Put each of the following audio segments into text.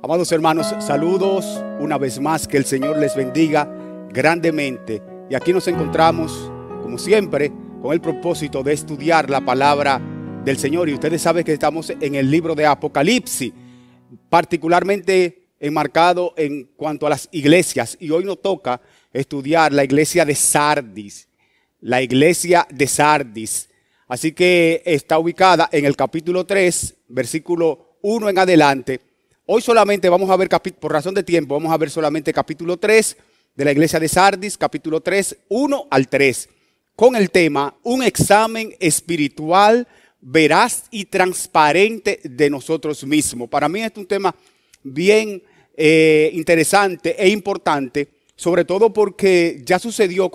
Amados hermanos, saludos una vez más, que el Señor les bendiga grandemente. Y aquí nos encontramos, como siempre, con el propósito de estudiar la palabra del Señor. Y ustedes saben que estamos en el libro de Apocalipsis, particularmente enmarcado en cuanto a las iglesias. Y hoy nos toca estudiar la iglesia de Sardis. La iglesia de Sardis. Así que está ubicada en el capítulo 3, versículo 1 en adelante. Hoy solamente vamos a ver, por razón de tiempo, vamos a ver solamente capítulo 3 de la iglesia de Sardis, capítulo 3, 1 al 3, con el tema, un examen espiritual veraz y transparente de nosotros mismos. Para mí es un tema bien interesante e importante, sobre todo porque ya sucedió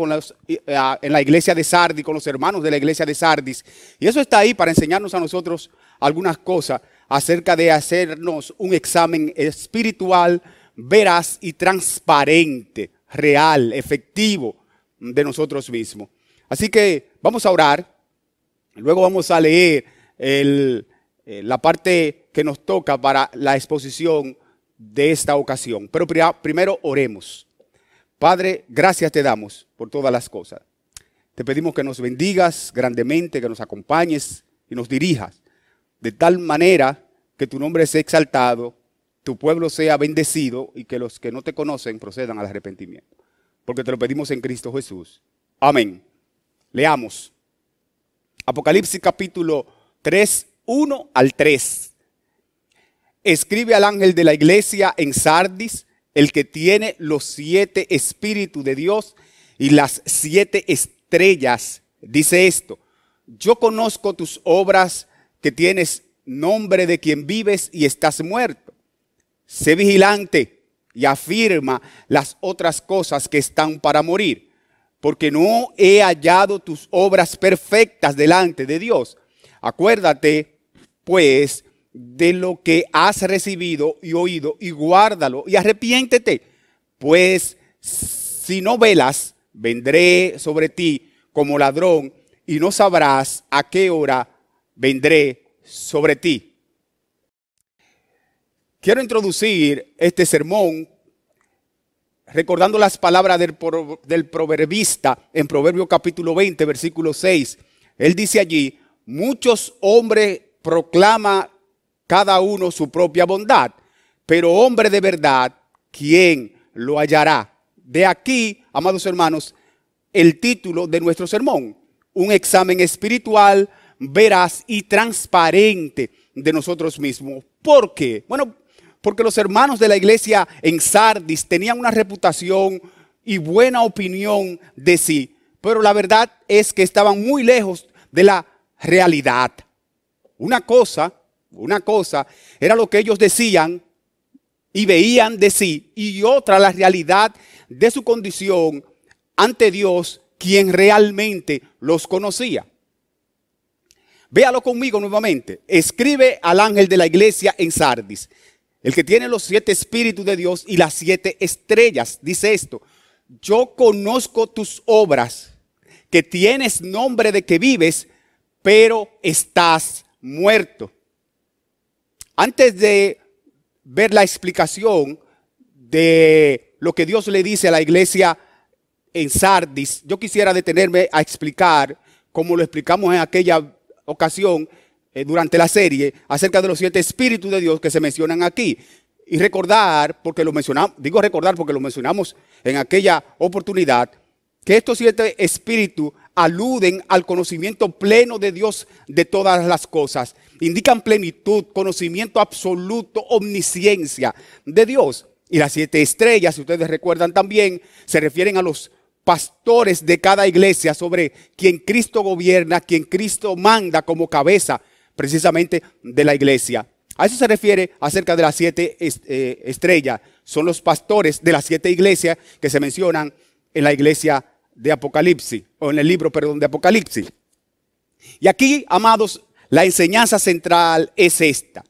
en la iglesia de Sardis, con los hermanos de la iglesia de Sardis. Y eso está ahí para enseñarnos a nosotros algunas cosas acerca de hacernos un examen espiritual veraz y transparente, real, efectivo de nosotros mismos. Así que vamos a orar, luego vamos a leer la parte que nos toca para la exposición de esta ocasión. Pero primero oremos. Padre, gracias te damos por todas las cosas. Te pedimos que nos bendigas grandemente, que nos acompañes y nos dirijas de tal manera que tu nombre sea exaltado, tu pueblo sea bendecido y que los que no te conocen procedan al arrepentimiento. Porque te lo pedimos en Cristo Jesús. Amén. Leamos. Apocalipsis capítulo 3, 1 al 3. Escribe al ángel de la iglesia en Sardis, el que tiene los 7 espíritus de Dios y las 7 estrellas. Dice esto: yo conozco tus obras, que tienes nombre de quien vives y estás muerto. Sé vigilante y afirma las otras cosas que están para morir, porque no he hallado tus obras perfectas delante de Dios. Acuérdate, pues, de lo que has recibido y oído, y guárdalo, y arrepiéntete, pues si no velas, vendré sobre ti como ladrón, y no sabrás a qué hora vendré sobre ti. Quiero introducir este sermón recordando las palabras del proverbista en Proverbio capítulo 20, versículo 6. Él dice allí: muchos hombres proclaman cada uno su propia bondad, pero hombre de verdad, ¿quién lo hallará? De aquí, amados hermanos, el título de nuestro sermón: un examen espiritual veraz y transparente de nosotros mismos. ¿Por qué? Bueno, porque los hermanos de la iglesia en Sardis tenían una reputación y buena opinión de sí, pero la verdad es que estaban muy lejos de la realidad. Una cosa era lo que ellos decían y veían de sí, y otra la realidad de su condición ante Dios, quien realmente los conocía. Véalo conmigo nuevamente. Escribe al ángel de la iglesia en Sardis, el que tiene los 7 espíritus de Dios y las 7 estrellas. Dice esto: yo conozco tus obras, que tienes nombre de que vives, pero estás muerto. Antes de ver la explicación de lo que Dios le dice a la iglesia en Sardis, yo quisiera detenerme a explicar, como lo explicamos en aquella ocasión durante la serie, acerca de los 7 espíritus de Dios que se mencionan aquí. Y recordar, porque lo mencionamos, digo recordar porque lo mencionamos en aquella oportunidad, que estos 7 espíritus aluden al conocimiento pleno de Dios de todas las cosas. Indican plenitud, conocimiento absoluto, omnisciencia de Dios. Y las 7 estrellas, si ustedes recuerdan también, se refieren a los pastores de cada iglesia, sobre quien Cristo gobierna, quien Cristo manda como cabeza precisamente de la iglesia. A eso se refiere acerca de las 7 estrellas. Son los pastores de las 7 iglesias que se mencionan en la iglesia de Apocalipsis, o en el libro, perdón, de Apocalipsis. Y aquí, amados, la enseñanza central es esta: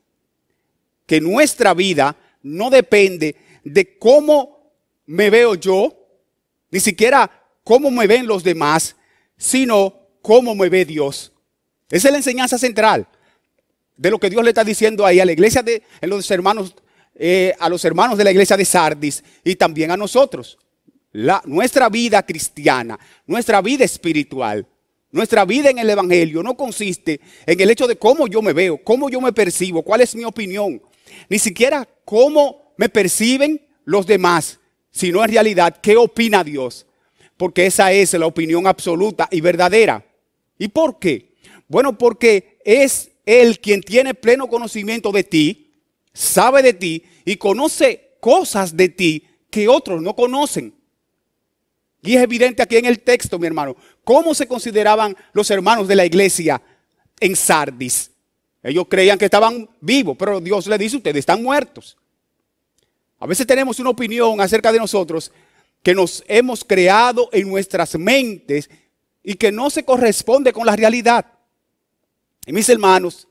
que nuestra vida no depende de cómo me veo yo, ni siquiera cómo me ven los demás, sino cómo me ve Dios. Esa es la enseñanza central de lo que Dios le está diciendo ahí a la iglesia en los hermanos a los hermanos de la iglesia de Sardis y también a nosotros. Nuestra vida cristiana, nuestra vida espiritual, nuestra vida en el evangelio no consiste en el hecho de cómo yo me veo, cómo yo me percibo, cuál es mi opinión, ni siquiera cómo me perciben los demás, sino en realidad qué opina Dios, porque esa es la opinión absoluta y verdadera. ¿Y por qué? Bueno, porque es Él quien tiene pleno conocimiento de ti, sabe de ti y conoce cosas de ti que otros no conocen. Y es evidente aquí en el texto, mi hermano, cómo se consideraban los hermanos de la iglesia en Sardis. Ellos creían que estaban vivos, pero Dios les dice, ustedes están muertos. A veces tenemos una opinión acerca de nosotros que nos hemos creado en nuestras mentes y que no se corresponde con la realidad. Y mis hermanos,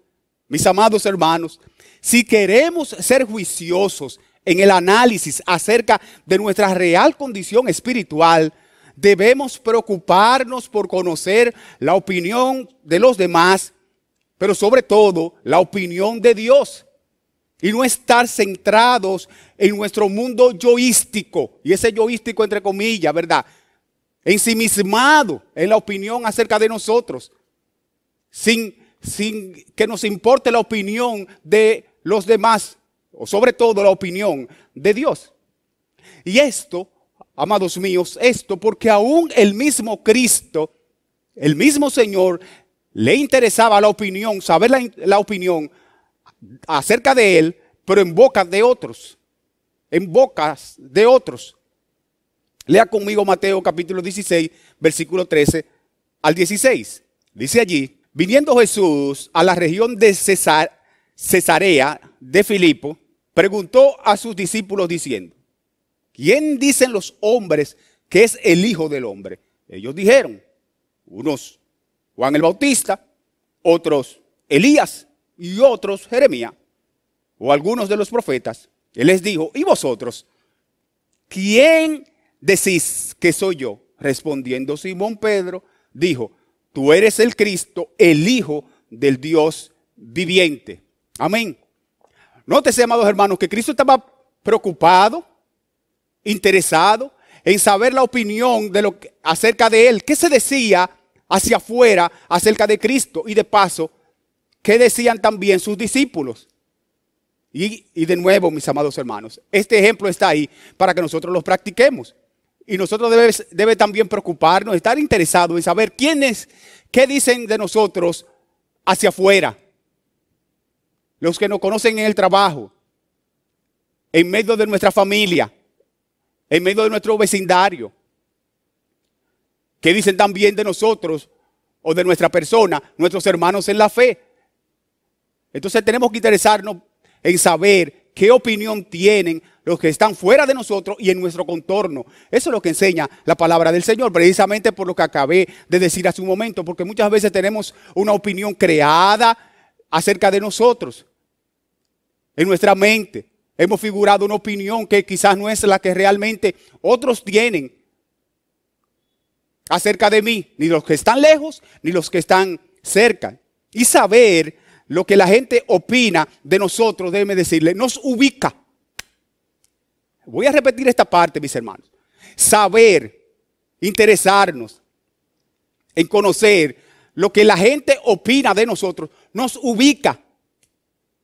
mis amados hermanos, si queremos ser juiciosos en el análisis acerca de nuestra real condición espiritual, debemos preocuparnos por conocer la opinión de los demás, pero sobre todo la opinión de Dios. Y no estar centrados en nuestro mundo yoístico, y ese yoístico entre comillas, ¿verdad? Ensimismado en la opinión acerca de nosotros, sin que nos importe la opinión de los demás, o sobre todo la opinión de Dios. Y esto, amados míos, esto porque aún el mismo Cristo, el mismo Señor, le interesaba la opinión, saber la opinión acerca de Él, pero en bocas de otros, en bocas de otros. Lea conmigo Mateo capítulo 16, versículo 13 al 16. Dice allí, viniendo Jesús a la región de Cesarea de Filipo, preguntó a sus discípulos diciendo, ¿quién dicen los hombres que es el Hijo del Hombre? Ellos dijeron, unos Juan el Bautista, otros Elías y otros Jeremías o algunos de los profetas. Él les dijo, ¿y vosotros? ¿Quién decís que soy yo? Respondiendo Simón Pedro, dijo, tú eres el Cristo, el Hijo del Dios viviente. Amén. Nótese, amados hermanos, que Cristo estaba preocupado, interesado en saber la opinión acerca de Él. ¿Qué se decía hacia afuera acerca de Cristo? Y de paso, ¿qué decían también sus discípulos? Y de nuevo, mis amados hermanos, este ejemplo está ahí para que nosotros lo practiquemos. Y nosotros debe también preocuparnos, estar interesados en saber quiénes, qué dicen de nosotros hacia afuera. Los que nos conocen en el trabajo, en medio de nuestra familia, en medio de nuestro vecindario. ¿Qué dicen también de nosotros o de nuestra persona, nuestros hermanos en la fe? Entonces tenemos que interesarnos en saber qué opinión tienen los que están fuera de nosotros y en nuestro contorno. Eso es lo que enseña la palabra del Señor, precisamente por lo que acabé de decir hace un momento, porque muchas veces tenemos una opinión creada acerca de nosotros. En nuestra mente hemos figurado una opinión que quizás no es la que realmente otros tienen acerca de mí, ni los que están lejos, ni los que están cerca. Y saber lo que la gente opina de nosotros, déjeme decirle, nos ubica. Voy a repetir esta parte, mis hermanos. Saber, interesarnos en conocer lo que la gente opina de nosotros, nos ubica.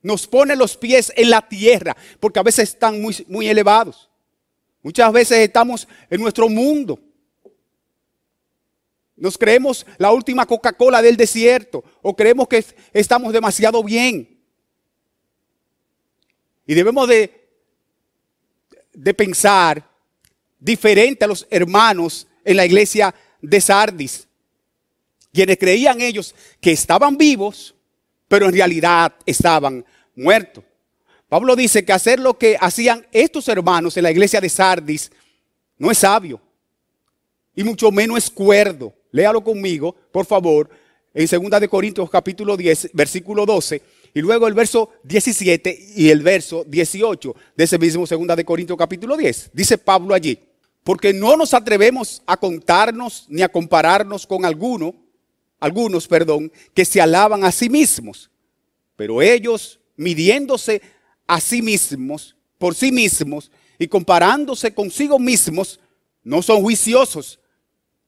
Nos pone los pies en la tierra, porque a veces están muy elevados. Muchas veces estamos en nuestro mundo. Nos creemos la última Coca-Cola del desierto o creemos que estamos demasiado bien. Y debemos de pensar diferente a los hermanos en la iglesia de Sardis, quienes creían ellos que estaban vivos, pero en realidad estaban muertos. Pablo dice que hacer lo que hacían estos hermanos en la iglesia de Sardis no es sabio y mucho menos es cuerdo. Léalo conmigo, por favor, en 2 Corintios capítulo 10, versículo 12, y luego el verso 17 y el verso 18 de ese mismo 2 Corintios capítulo 10. Dice Pablo allí, porque no nos atrevemos a contarnos ni a compararnos con algunos, que se alaban a sí mismos, pero ellos, midiéndose a sí mismos, por sí mismos y comparándose consigo mismos, no son juiciosos.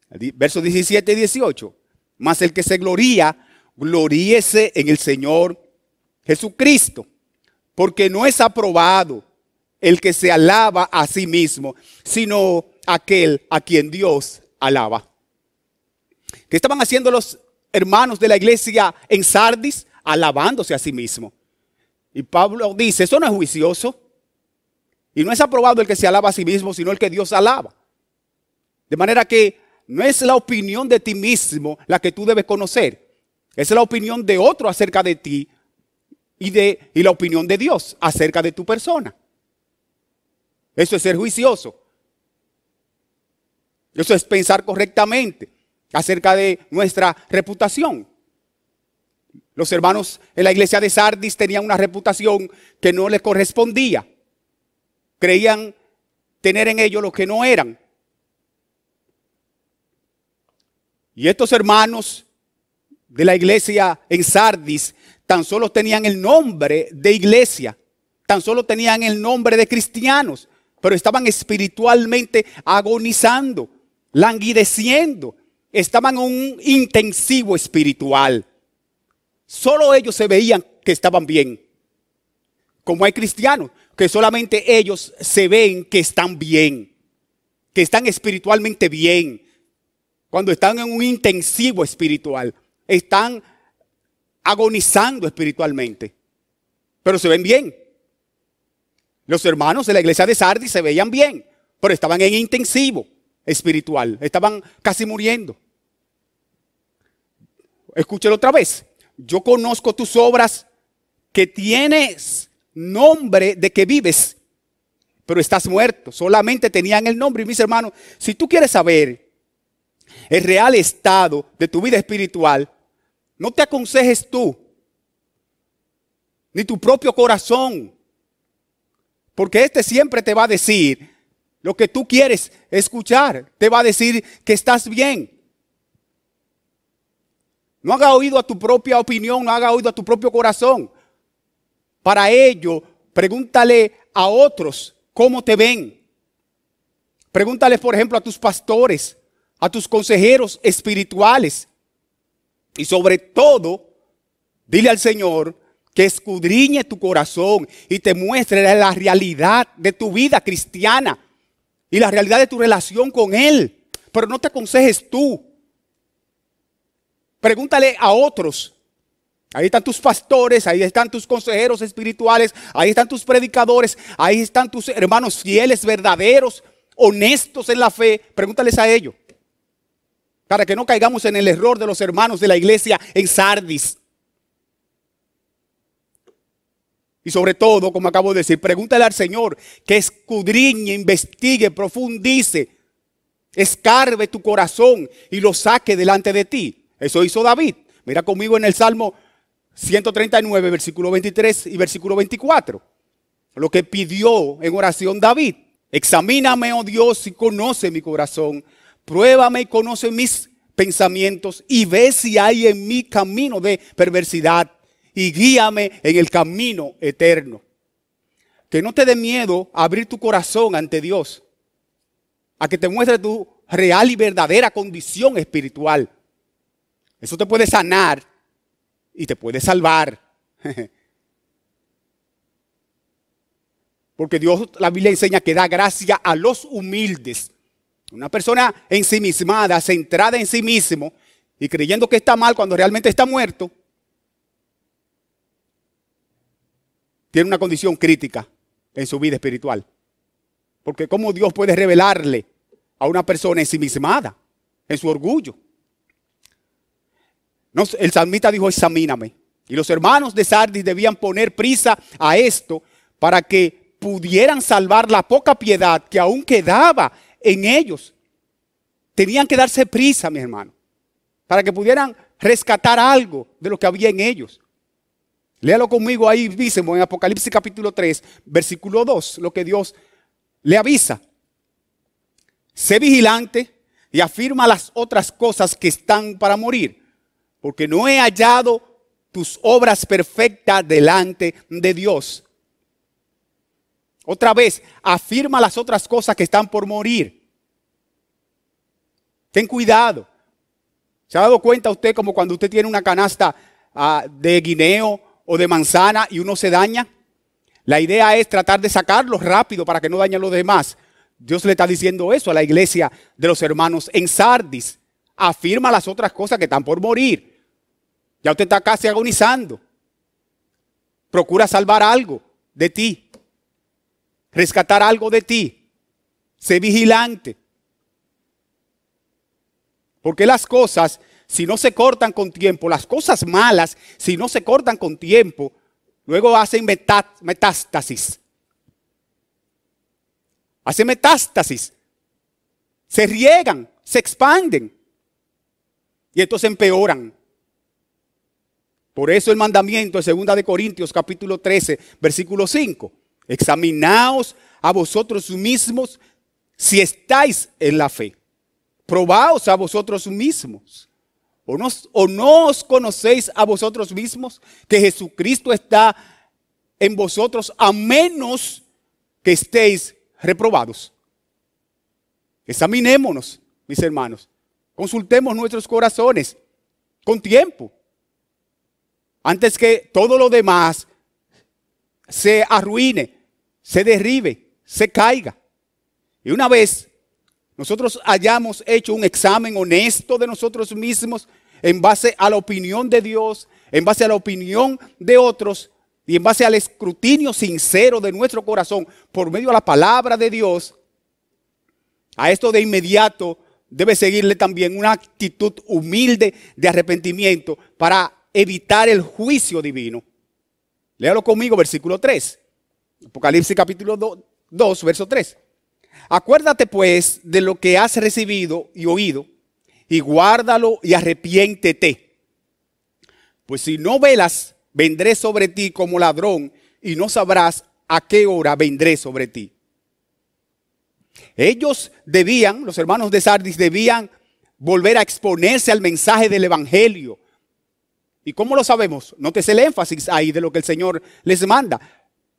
Versos 17 y 18. Mas el que se gloría, gloríese en el Señor Jesucristo, porque no es aprobado el que se alaba a sí mismo, sino aquel a quien Dios alaba. ¿Qué estaban haciendo los hermanos de la iglesia en Sardis? Alabándose a sí mismo. Y Pablo dice, eso no es juicioso. Y no es aprobado el que se alaba a sí mismo, sino el que Dios alaba. De manera que no es la opinión de ti mismo la que tú debes conocer. Es la opinión de otro acerca de ti y la opinión de Dios acerca de tu persona. Eso es ser juicioso. Eso es pensar correctamente acerca de nuestra reputación. Los hermanos en la iglesia de Sardis tenían una reputación que no les correspondía. Creían tener en ellos lo que no eran. Y estos hermanos de la iglesia en Sardis tan solo tenían el nombre de iglesia, tan solo tenían el nombre de cristianos, pero estaban espiritualmente agonizando, languideciendo, estaban en un intensivo espiritual. Solo ellos se veían que estaban bien. Como hay cristianos que solamente ellos se ven que están bien, que están espiritualmente bien. Cuando están en un intensivo espiritual, están agonizando espiritualmente, pero se ven bien. Los hermanos de la iglesia de Sardis se veían bien, pero estaban en intensivo espiritual, estaban casi muriendo. Escúchelo otra vez. Yo conozco tus obras, que tienes nombre de que vives, pero estás muerto. Solamente tenían el nombre. Y mis hermanos, si tú quieres saber el real estado de tu vida espiritual, no te aconsejes tú, ni tu propio corazón, porque este siempre te va a decir lo que tú quieres escuchar. Te va a decir que estás bien. No haga oído a tu propia opinión, no haga oído a tu propio corazón. Para ello, pregúntale a otros cómo te ven. Pregúntale, por ejemplo, a tus pastores, a tus consejeros espirituales. Y sobre todo, dile al Señor que escudriñe tu corazón y te muestre la realidad de tu vida cristiana y la realidad de tu relación con Él. Pero no te aconsejes tú. Pregúntale a otros. Ahí están tus pastores, ahí están tus consejeros espirituales, ahí están tus predicadores, ahí están tus hermanos fieles, verdaderos, honestos en la fe. Pregúntales a ellos, para que no caigamos en el error de los hermanos de la iglesia en Sardis. Y sobre todo, como acabo de decir, pregúntale al Señor que escudriñe, investigue, profundice, escarbe tu corazón y lo saque delante de ti. Eso hizo David. Mira conmigo en el Salmo 139, versículo 23 y versículo 24. Lo que pidió en oración David. Examíname, oh Dios, y conoce mi corazón. Pruébame y conoce mis pensamientos y ve si hay en mí camino de perversidad y guíame en el camino eterno. Que no te dé miedo abrir tu corazón ante Dios, a que te muestre tu real y verdadera condición espiritual. Eso te puede sanar y te puede salvar. Porque Dios, la Biblia enseña que da gracia a los humildes. Una persona ensimismada, centrada en sí mismo y creyendo que está mal cuando realmente está muerto, tiene una condición crítica en su vida espiritual. Porque ¿cómo Dios puede revelarle a una persona ensimismada en su orgullo? No, el salmista dijo, examíname. Y los hermanos de Sardis debían poner prisa a esto para que pudieran salvar la poca piedad que aún quedaba en ellos. Tenían que darse prisa, mis hermanos, para que pudieran rescatar algo de lo que había en ellos. Léalo conmigo ahí mismo en Apocalipsis capítulo 3, versículo 2, lo que Dios le avisa. Sé vigilante y afirma las otras cosas que están para morir, porque no he hallado tus obras perfectas delante de Dios. Otra vez, afirma las otras cosas que están por morir. Ten cuidado. ¿Se ha dado cuenta usted como cuando usted tiene una canasta de guineo o de manzana y uno se daña? La idea es tratar de sacarlos rápido para que no dañen a los demás. Dios le está diciendo eso a la iglesia de los hermanos en Sardis. Afirma las otras cosas que están por morir. Ya usted está casi agonizando. Procura salvar algo de ti. Rescatar algo de ti. Sé vigilante. Porque las cosas, si no se cortan con tiempo, las cosas malas, si no se cortan con tiempo, luego hacen metástasis. Hacen metástasis. Se riegan, se expanden. Y entonces empeoran. Por eso el mandamiento de 2 de Corintios capítulo 13, versículo 5. Examinaos a vosotros mismos si estáis en la fe. Probaos a vosotros mismos. ¿O no os conocéis a vosotros mismos que Jesucristo está en vosotros a menos que estéis reprobados? Examinémonos, mis hermanos. Consultemos nuestros corazones con tiempo. Antes que todo lo demás se arruine, se derribe, se caiga. Y una vez nosotros hayamos hecho un examen honesto de nosotros mismos en base a la opinión de Dios, en base a la opinión de otros y en base al escrutinio sincero de nuestro corazón por medio de la palabra de Dios, a esto de inmediato debe seguirle también una actitud humilde de arrepentimiento para evitar el juicio divino. Léalo conmigo, versículo 3. Apocalipsis capítulo 2, verso 3. Acuérdate pues de lo que has recibido y oído, y guárdalo y arrepiéntete. Pues si no velas, vendré sobre ti como ladrón, y no sabrás a qué hora vendré sobre ti. Ellos debían, los hermanos de Sardis debían volver a exponerse al mensaje del evangelio. ¿Y cómo lo sabemos? Nótese el énfasis ahí de lo que el Señor les manda.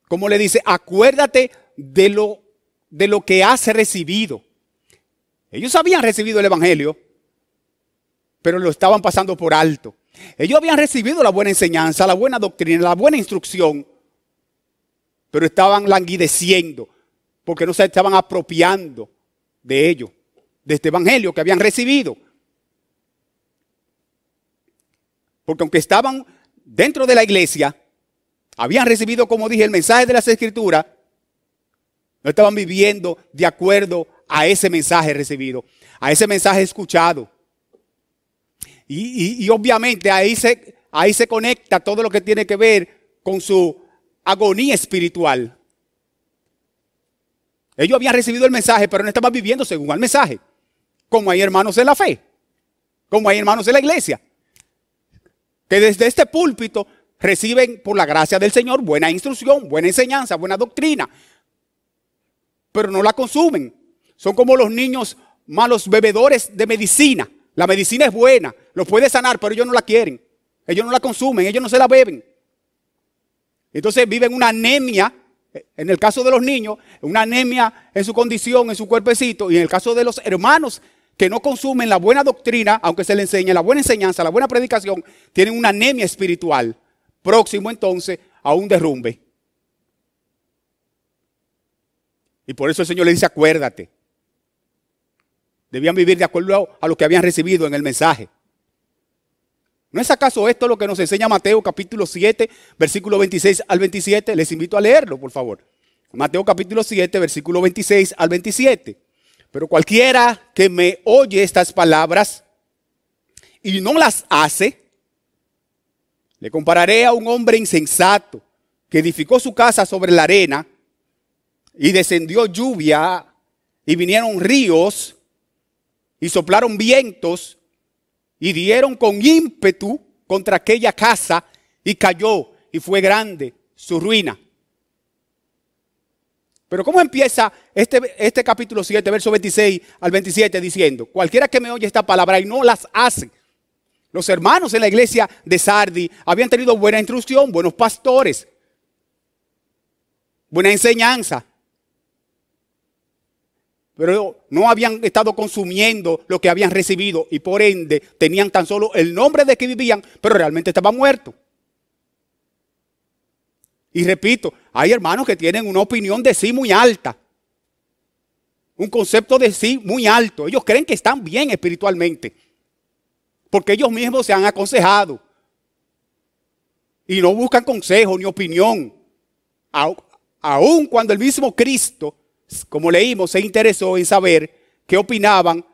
Como le dice, acuérdate de lo que has recibido. Ellos habían recibido el evangelio, pero lo estaban pasando por alto. Ellos habían recibido la buena enseñanza, la buena doctrina, la buena instrucción, pero estaban languideciendo porque no se estaban apropiando de ello, de este evangelio que habían recibido. Porque aunque estaban dentro de la iglesia, habían recibido, como dije, el mensaje de las Escrituras, no estaban viviendo de acuerdo a ese mensaje recibido, a ese mensaje escuchado. Y obviamente ahí se conecta todo lo que tiene que ver con su agonía espiritual. Ellos habían recibido el mensaje, pero no estaban viviendo según el mensaje. Como hay hermanos en la fe, como hay hermanos en la iglesia, que desde este púlpito reciben por la gracia del Señor buena instrucción, buena enseñanza, buena doctrina, pero no la consumen. Son como los niños malos bebedores de medicina. La medicina es buena, los puede sanar, pero ellos no la quieren. Ellos no la consumen, ellos no se la beben. Entonces viven una anemia, en el caso de los niños, una anemia en su condición, en su cuerpecito, y en el caso de los hermanos que no consumen la buena doctrina, aunque se les enseñe la buena enseñanza, la buena predicación, tienen una anemia espiritual, próximo entonces a un derrumbe. Y por eso el Señor le dice, acuérdate. Debían vivir de acuerdo a lo que habían recibido en el mensaje. ¿No es acaso esto lo que nos enseña Mateo capítulo 7, versículo 26 al 27? Les invito a leerlo, por favor. Mateo capítulo 7, versículo 26 al 27. Pero cualquiera que me oye estas palabras y no las hace, le compararé a un hombre insensato que edificó su casa sobre la arena y descendió lluvia y vinieron ríos y soplaron vientos y dieron con ímpetu contra aquella casa y cayó y fue grande su ruina. Pero ¿cómo empieza este capítulo 7, verso 26 al 27 diciendo? Cualquiera que me oye esta palabra y no las hace. Los hermanos en la iglesia de Sardi habían tenido buena instrucción, buenos pastores, buena enseñanza, pero no habían estado consumiendo lo que habían recibido y por ende tenían tan solo el nombre de que vivían, pero realmente estaban muertos. Y repito, hay hermanos que tienen una opinión de sí muy alta, un concepto de sí muy alto. Ellos creen que están bien espiritualmente, porque ellos mismos se han aconsejado y no buscan consejo ni opinión, aun cuando el mismo Cristo, como leímos, se interesó en saber qué opinaban,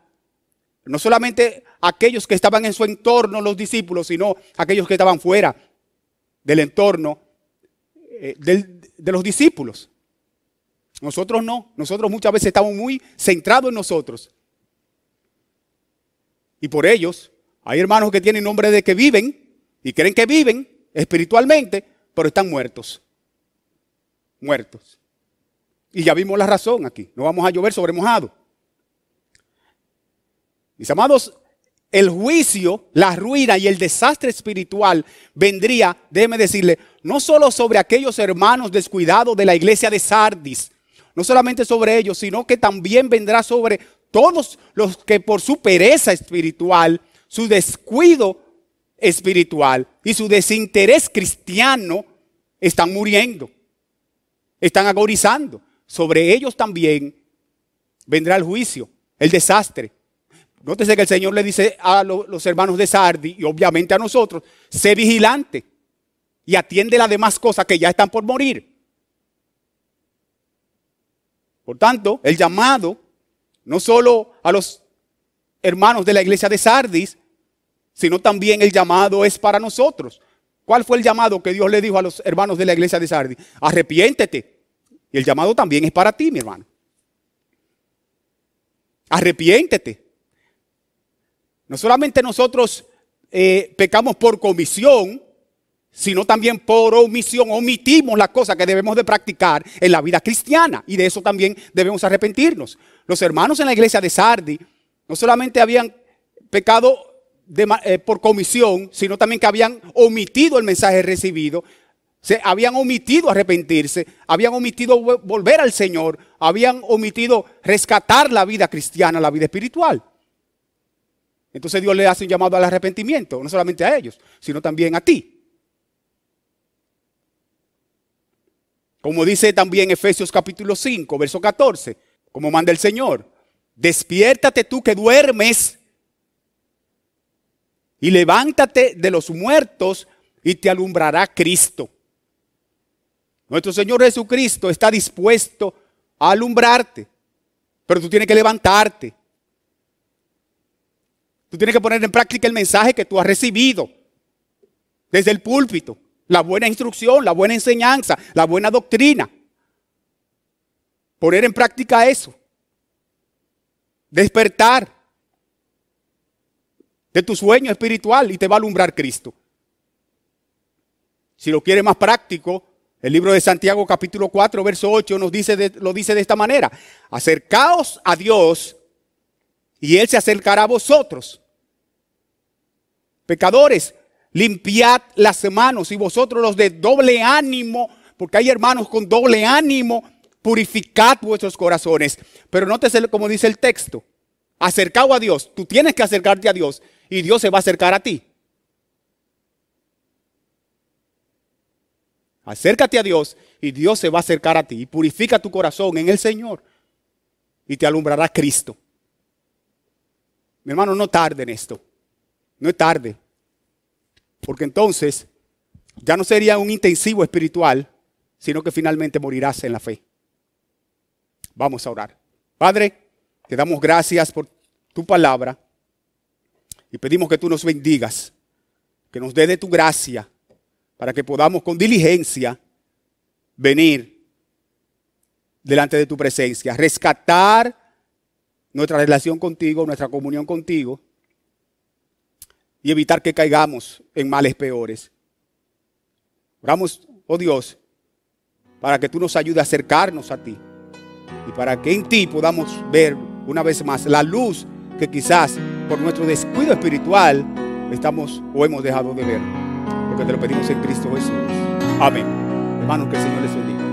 no solamente aquellos que estaban en su entorno, los discípulos, sino aquellos que estaban fuera del entorno de los discípulos. Nosotros no, nosotros muchas veces estamos muy centrados en nosotros. Y por ellos, hay hermanos que tienen nombre de que viven y creen que viven espiritualmente, pero están muertos. Muertos. Y ya vimos la razón aquí. No vamos a llover sobre mojado. Mis amados, el juicio, la ruina y el desastre espiritual vendría, déjeme decirle, no solo sobre aquellos hermanos descuidados de la iglesia de Sardis, no solamente sobre ellos, sino que también vendrá sobre todos los que por su pereza espiritual, su descuido espiritual y su desinterés cristiano están muriendo, están agonizando. Sobre ellos también vendrá el juicio, el desastre. Nótese que el Señor le dice a los hermanos de Sardis y obviamente a nosotros, sé vigilante y atiende las demás cosas que ya están por morir. Por tanto, el llamado no solo a los hermanos de la iglesia de Sardis, sino también el llamado es para nosotros. ¿Cuál fue el llamado que Dios le dijo a los hermanos de la iglesia de Sardis? Arrepiéntete. Y el llamado también es para ti, mi hermano. Arrepiéntete. No solamente nosotros pecamos por comisión, sino también por omisión. Omitimos las cosas que debemos de practicar en la vida cristiana. Y de eso también debemos arrepentirnos. Los hermanos en la iglesia de Sardis no solamente habían pecado por comisión, sino también que habían omitido el mensaje recibido. Se habían omitido arrepentirse, habían omitido volver al Señor, habían omitido rescatar la vida cristiana, la vida espiritual. Entonces Dios le hace un llamado al arrepentimiento, no solamente a ellos, sino también a ti. Como dice también Efesios capítulo 5, verso 14, como manda el Señor, despiértate tú que duermes y levántate de los muertos y te alumbrará Cristo. Nuestro Señor Jesucristo está dispuesto a alumbrarte, pero tú tienes que levantarte. Tú tienes que poner en práctica el mensaje que tú has recibido desde el púlpito, la buena instrucción, la buena enseñanza, la buena doctrina. Poner en práctica eso. Despertar de tu sueño espiritual y te va a alumbrar Cristo. Si lo quieres más práctico, el libro de Santiago capítulo 4 verso 8 lo dice de esta manera. Acercaos a Dios y Él se acercará a vosotros. Pecadores, limpiad las manos y vosotros los de doble ánimo, porque hay hermanos con doble ánimo, purificad vuestros corazones. Pero nótese como dice el texto. Acercado a Dios, tú tienes que acercarte a Dios y Dios se va a acercar a ti. Acércate a Dios y Dios se va a acercar a ti. Y purifica tu corazón en el Señor y te alumbrará Cristo. Mi hermano, no tarde en esto. No es tarde. Porque entonces ya no sería un intensivo espiritual, sino que finalmente morirás en la fe. Vamos a orar. Padre, te damos gracias por tu palabra y pedimos que tú nos bendigas, que nos dé de tu gracia, para que podamos con diligencia venir delante de tu presencia, rescatar nuestra relación contigo, nuestra comunión contigo y evitar que caigamos en males peores. Oramos, oh Dios, para que tú nos ayudes a acercarnos a ti y para que en ti podamos ver una vez más la luz que quizás por nuestro descuido espiritual estamos o hemos dejado de ver. Porque te lo pedimos en Cristo Jesús. Amén. Hermanos, que el Señor les bendiga.